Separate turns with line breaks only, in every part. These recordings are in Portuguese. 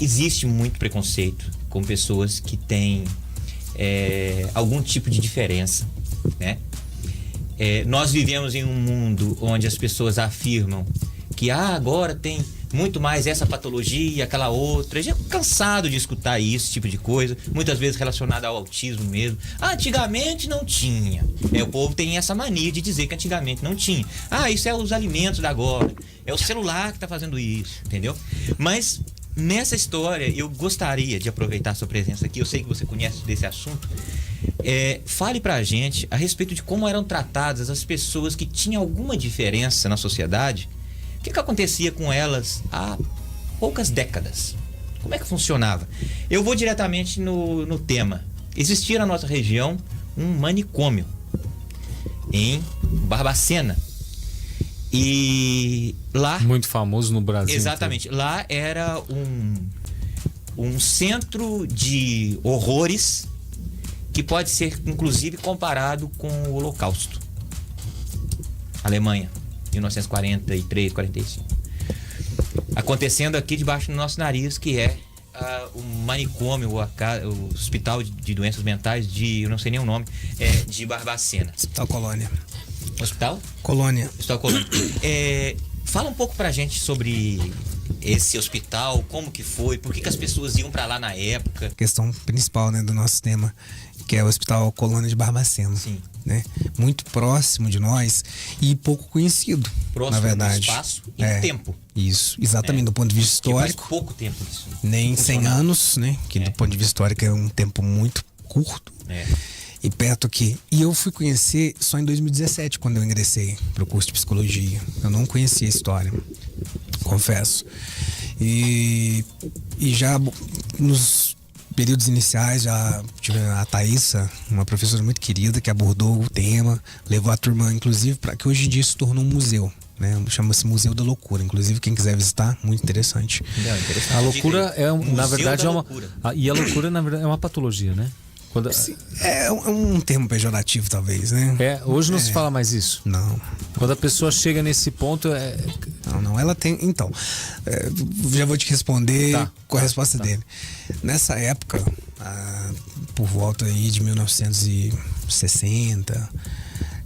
existe muito preconceito com pessoas que têm algum tipo de diferença, né? Nós vivemos em um mundo onde as pessoas afirmam que agora tem muito mais essa patologia, aquela outra. Já cansado de escutar isso, tipo de coisa, muitas vezes relacionada ao autismo mesmo. Antigamente não tinha. O povo tem essa mania de dizer que antigamente não tinha. Isso é os alimentos da agora, é o celular que tá fazendo isso, entendeu? Mas nessa história eu gostaria de aproveitar a sua presença aqui. Eu sei que você conhece desse assunto. Fale pra gente a respeito de como eram tratadas as pessoas que tinham alguma diferença na sociedade. O que acontecia com elas há poucas décadas? Como é que funcionava? Eu vou diretamente no tema. Existia na nossa região um manicômio em Barbacena. E lá...
Muito famoso no Brasil.
Exatamente. Inteiro. Lá era um centro de horrores que pode ser, inclusive, comparado com o Holocausto. Alemanha. 1943, 45. Acontecendo aqui debaixo do nosso nariz, que é o manicômio, o Hospital de Doenças Mentais eu não sei nem o nome, de Barbacena.
Hospital Colônia.
Hospital?
Colônia.
Hospital Colônia. Fala um pouco pra gente sobre esse hospital, como que foi, por que as pessoas iam pra lá na época.
A questão principal, né, do nosso tema, que é o Hospital Colônia de Barbacena.
Sim.
Né? Muito próximo de nós e pouco conhecido,
próximo,
na verdade.
No espaço e no tempo.
Isso, exatamente, do ponto de vista histórico.
Faz pouco tempo isso.
Nem 100 anos, né? Que do ponto de vista histórico é um tempo muito curto. E perto aqui. E eu fui conhecer só em 2017, quando eu ingressei para o curso de psicologia. Eu não conhecia a história, confesso. E já nos períodos iniciais já tive a Thaísa, uma professora muito querida, que abordou o tema, levou a turma, inclusive, para que hoje em dia se tornou um museu, né? Chama-se Museu da Loucura. Inclusive, quem quiser visitar, muito interessante.
A loucura na verdade é uma... E a loucura, na verdade, é uma patologia, né?
É um termo pejorativo, talvez, né?
Hoje não se fala mais isso.
Não.
Quando a pessoa chega nesse ponto...
Não, ela tem... Então, já vou te responder com a resposta dele. Nessa época, por volta aí de 1960,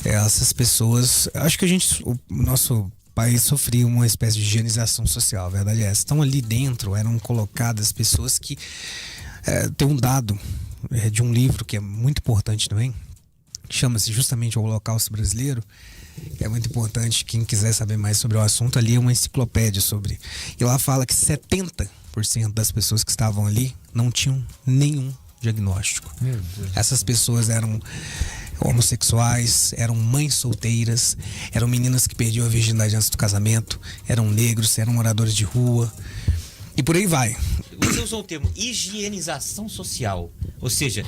essas pessoas... Acho que o nosso país sofria uma espécie de higienização social, a verdade é essa. Então, ali dentro eram colocadas pessoas que... tem um dado de um livro que é muito importante também, que chama-se justamente O Holocausto Brasileiro, que é muito importante. Quem quiser saber mais sobre o assunto, ali é uma enciclopédia sobre. E lá fala que 70% das pessoas que estavam ali não tinham nenhum diagnóstico.
Meu Deus.
Essas pessoas eram homossexuais, eram mães solteiras, eram meninas que perdiam a virgindade antes do casamento, eram negros, eram moradores de rua. E por aí vai.
Você usou o termo higienização social. Ou seja,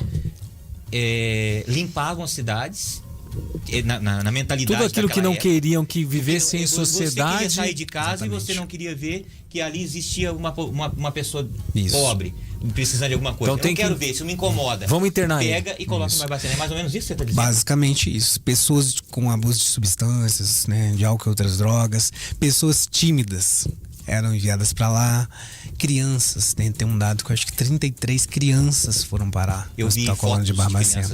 limpavam as cidades na mentalidade.
Tudo aquilo que não
época,
queriam que vivessem em sociedade.
Você queria sair de casa. Exatamente. E você não queria ver que ali existia uma pessoa pobre, precisando de alguma coisa. Então, eu não quero ver, isso me incomoda.
Vamos internar aí.
Pega e coloca no Barbacena. É mais ou menos isso que você está dizendo?
Basicamente isso. Pessoas com abuso de substâncias, né, de álcool e outras drogas. Pessoas tímidas eram enviadas para lá. Crianças, tem um dado que eu acho que 33 crianças foram parar no Hospital Colônia de Barbacena.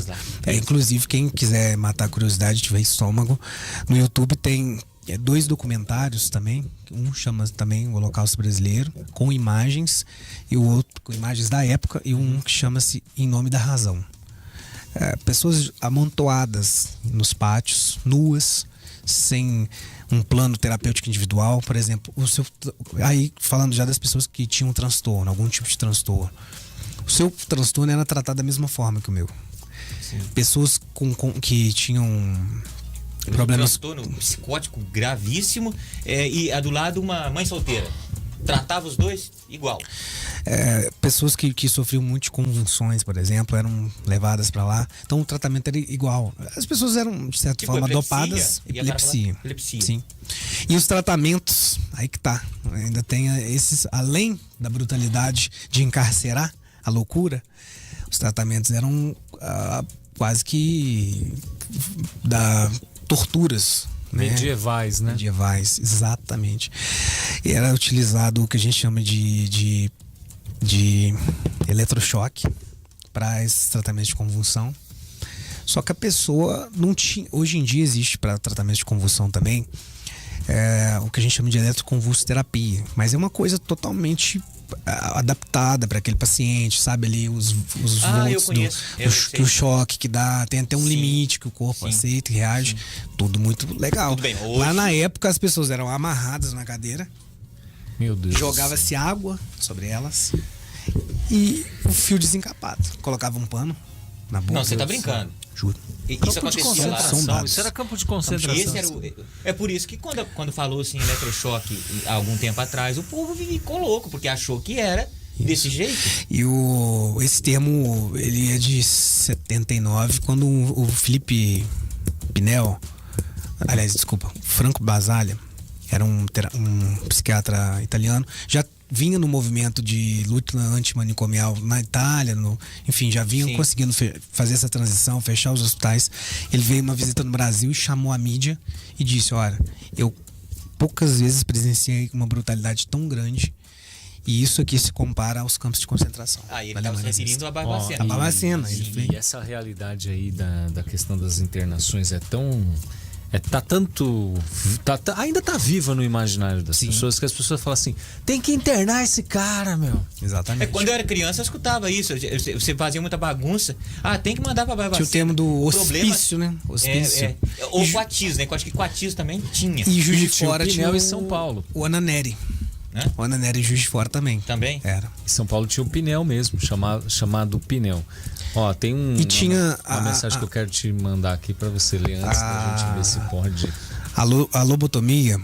Inclusive, quem quiser matar a curiosidade, tiver estômago, no YouTube tem 2 documentários também. Um chama também O Holocausto Brasileiro, com imagens, e o outro com imagens da época, e um que chama-se Em Nome da Razão. Pessoas amontoadas nos pátios, nuas, sem um plano terapêutico individual, por exemplo. Aí, falando já das pessoas que tinham transtorno, algum tipo de transtorno. O seu transtorno era tratado da mesma forma que o meu. Sim. Pessoas que tinham problemas...
Um transtorno psicótico gravíssimo, e do lado uma mãe solteira. Tratava os dois igual.
Pessoas que sofriam muito de convulsões, por exemplo, eram levadas para lá. Então o tratamento era igual. As pessoas eram, de certa forma, dopadas. Epilepsia. Sim. E os tratamentos, aí que tá. Ainda tem esses, além da brutalidade de encarcerar a loucura, os tratamentos eram quase que torturas.
Medievais, né?
Medievais, exatamente. E era utilizado o que a gente chama de de eletrochoque para esses tratamentos de convulsão. Só que a pessoa não tinha. Hoje em dia existe para tratamento de convulsão também o que a gente chama de eletroconvulsoterapia, mas é uma coisa totalmente adaptada para aquele paciente, sabe ali os volts do choque que dá, tem até um limite que o corpo aceita e reage, tudo muito legal.
Tudo bem, hoje...
Lá na época as pessoas eram amarradas na cadeira,
meu Deus,
jogava-se água sobre elas e o fio desencapado, colocava um pano na boca.
Não, você tá brincando.
Juro.
Isso acontecia lá.
Isso era campo de concentração.
Esse era é por isso que quando falou assim eletrochoque há algum tempo atrás, o povo ficou louco, porque achou que era desse jeito.
E esse termo, ele é de 79, quando o Felipe Pinel, aliás, desculpa, Franco Basaglia, era um psiquiatra italiano, já vinha no movimento de luta antimanicomial na Itália, enfim, já vinham conseguindo fazer essa transição, fechar os hospitais. Ele veio uma visita no Brasil e chamou a mídia e disse: olha, eu poucas vezes presenciei uma brutalidade tão grande, e isso aqui se compara aos campos de concentração.
Ele estava se referindo a Barbacena.
A Barbacena.
E essa realidade aí da questão das internações é tão... ainda tá viva no imaginário das pessoas, que as pessoas falam assim: tem que internar esse cara, meu.
Exatamente.
Quando eu era criança eu escutava isso. Você fazia muita bagunça. Tem que mandar pra Barbacena.
Tinha o termo do hospício, né? Hospício.
Ou Coatizo, né? Eu acho que Coatizo também tinha.
E Juiz de Fora
tinha em São Paulo.
O Ananeri. O Ananeri em Juiz de Fora também.
Também?
Era.
Em São Paulo tinha o Pinel mesmo, chamado Pinel. Ó, tem uma mensagem que eu quero te mandar aqui pra você ler antes da gente ver se pode.
A lobotomia.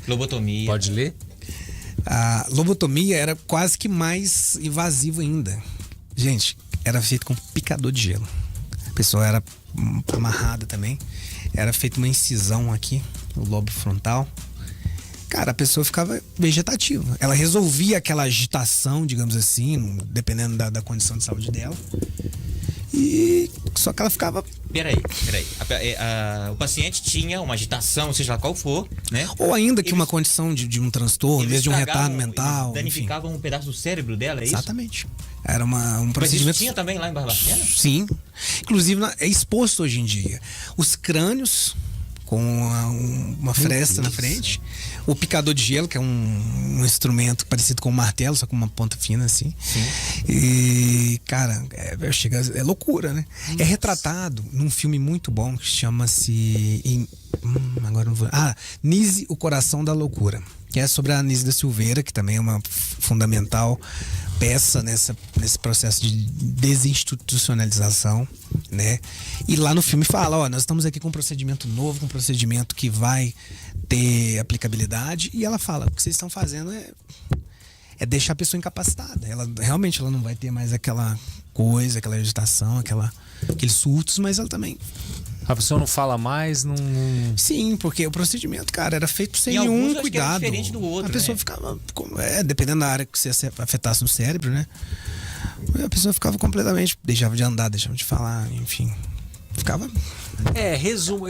Lobotomia.
Pode ler?
A lobotomia era quase que mais invasiva ainda. Gente, era feito com picador de gelo. A pessoa era amarrada também. Era feita uma incisão aqui no lobo frontal. Cara, a pessoa ficava vegetativa. Ela resolvia aquela agitação, digamos assim, dependendo da condição de saúde dela. E só que ela ficava...
Peraí. O paciente tinha uma agitação, seja lá qual for, né?
Ou ainda que uma condição de um transtorno, às vezes de um retardo mental.
Danificavam um pedaço do cérebro dela, é isso?
Exatamente. Era um procedimento...
Mas isso tinha também lá em Barbacena?
Sim. Inclusive é exposto hoje em dia. Os crânios com uma fresta na frente. O picador de gelo, que é um instrumento parecido com um martelo, só com uma ponta fina assim. Sim. E, cara, é loucura, né? É retratado num filme muito bom que chama-se... agora não vou... Nise, o Coração da Loucura. Que é sobre a Anísia da Silveira, que também é uma fundamental peça nesse processo de desinstitucionalização, né? E lá no filme fala, nós estamos aqui com um procedimento novo, com um procedimento que vai ter aplicabilidade, e ela fala, o que vocês estão fazendo é deixar a pessoa incapacitada. Ela realmente não vai ter mais aquela coisa, aquela agitação, aqueles surtos, mas ela também...
A pessoa não fala mais, não...
Sim, porque o procedimento, cara, era feito sem nenhum cuidado.
Era diferente do outro,
a pessoa ficava... dependendo da área que você afetasse no cérebro, né? A pessoa ficava completamente... Deixava de andar, deixava de falar, enfim. Ficava...
resumo...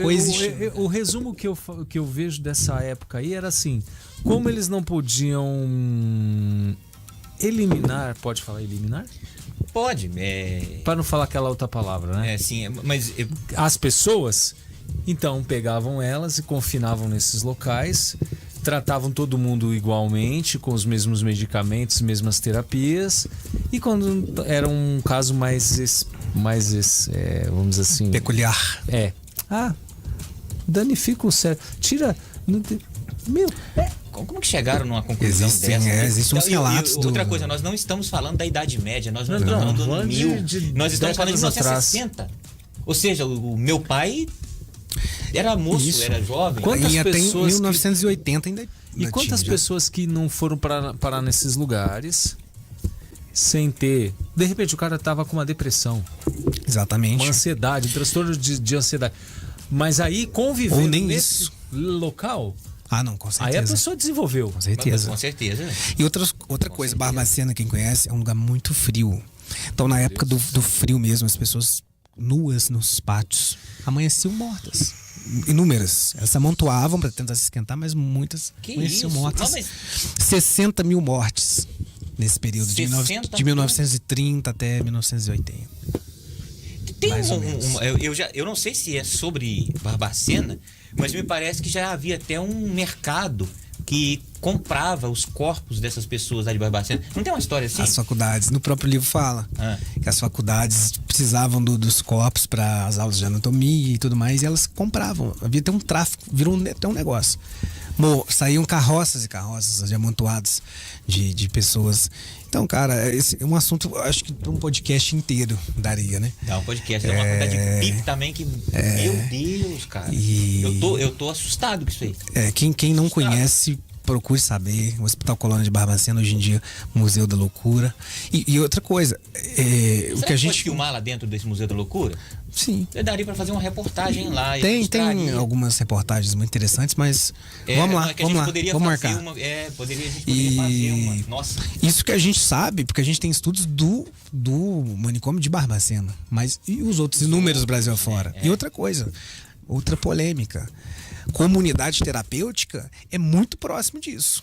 O resumo que eu vejo dessa época aí era assim... Como eles não podiam eliminar... Pode falar eliminar?
Pode.
Para não falar aquela outra palavra, né?
Sim, mas...
As pessoas, então, pegavam elas e confinavam nesses locais, tratavam todo mundo igualmente, com os mesmos medicamentos, mesmas terapias, e quando era um caso mais vamos dizer assim...
peculiar.
Danifica o cérebro. Tira...
Como que chegaram numa conclusão dessa?
Existem uns relatos.
Outra coisa, nós não estamos falando da Idade Média, nós não estamos falando do ano 1000, nós estamos falando de 1960. Ou seja, o meu pai era moço, era jovem.
Quantas pessoas em 1980 ainda
e quantas pessoas que não foram parar nesses lugares sem ter... De repente o cara tava com uma depressão.
Exatamente.
Uma ansiedade, um transtorno de ansiedade. Mas aí convivendo nesse local...
não, com certeza.
Aí a pessoa desenvolveu.
Com certeza.
Com certeza.
E outra coisa, Barbacena, quem conhece, é um lugar muito frio. Então, na época do frio mesmo, as pessoas nuas nos pátios amanheciam mortas. Inúmeras. Elas se amontoavam para tentar se esquentar, mas muitas
Que
conheciam
isso?
mortes.
Não, mas-
60 mil mortes nesse período, de
60
de 1930 até 1980.
Tem
Mais ou menos.
eu não sei se é sobre Barbacena, mas me parece que já havia até um mercado que comprava os corpos dessas pessoas lá de Barbacena. Não tem uma história assim?
As faculdades, no próprio livro fala que as faculdades precisavam dos corpos para as aulas de anatomia e tudo mais, e elas compravam. Havia até um tráfico, virou até um negócio. Saíam carroças e carroças de amontoados de pessoas. Então, cara, esse é um assunto, acho que um podcast inteiro daria, né?
Dá um podcast, dá uma quantidade de pipe também que. Meu Deus, cara.
E-
Eu tô assustado com isso aí.
Quem não conhece, procure saber. O Hospital Colônia de Barbacena, hoje em dia, Museu da Loucura. E outra coisa, o
Será
que a
pode
gente.
filmar lá dentro desse Museu da Loucura?
Sim.
Eu daria pra fazer uma reportagem lá.
Tem algumas reportagens muito interessantes, mas vamos lá, vamos lá, vamos marcar.
A gente poderia fazer uma. Nossa.
Isso que a gente sabe, porque a gente tem estudos do manicômio de Barbacena, mas e os outros inúmeros Brasil afora? E outra coisa, outra polêmica, comunidade terapêutica é muito próximo disso.